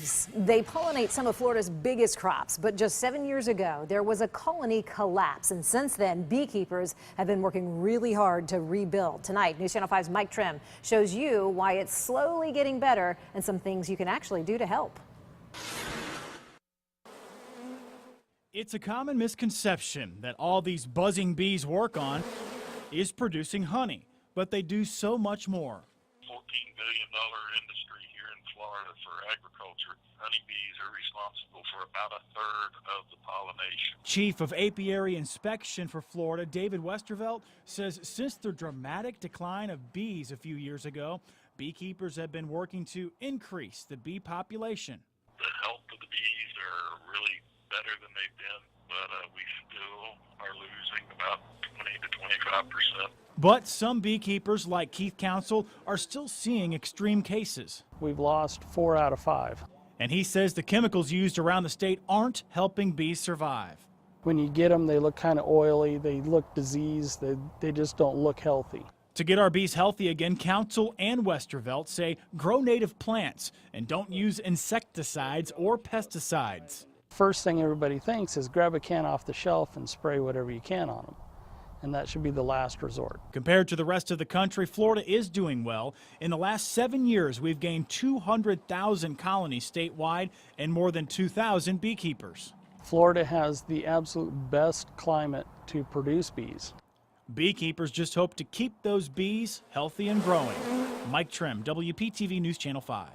Bees. They pollinate some of Florida's biggest crops, but just 7 years ago, there was a colony collapse. And since then, beekeepers have been working really hard to rebuild. Tonight, News Channel 5's Mike Trim shows you why it's slowly getting better and some things you can actually do to help. It's a common misconception that all these buzzing bees work on is producing honey, but they do so much more. $14 billion industry here in Florida for agriculture. Honeybees are responsible for about a third of the pollination. Chief of Apiary Inspection for Florida, David Westervelt, says since the dramatic decline of bees a few years ago, beekeepers have been working to increase the bee population. The health of the bees are really better than they've been, but we still are losing about 20 to 25%. But some beekeepers, like Keith Council, are still seeing extreme cases. We've lost 4 out of 5. And he says the chemicals used around the state aren't helping bees survive. When you get them, they look kind of oily, they look diseased, they just don't look healthy. To get our bees healthy again, Council and Westervelt say grow native plants and don't use insecticides or pesticides. First thing everybody thinks is grab a can off the shelf and spray whatever you can on them. And that should be the last resort. Compared to the rest of the country, Florida is doing well. In the last 7 years, we've gained 200,000 colonies statewide and more than 2,000 beekeepers. Florida has the absolute best climate to produce bees. Beekeepers just hope to keep those bees healthy and growing. Mike Trim, WPTV News Channel 5.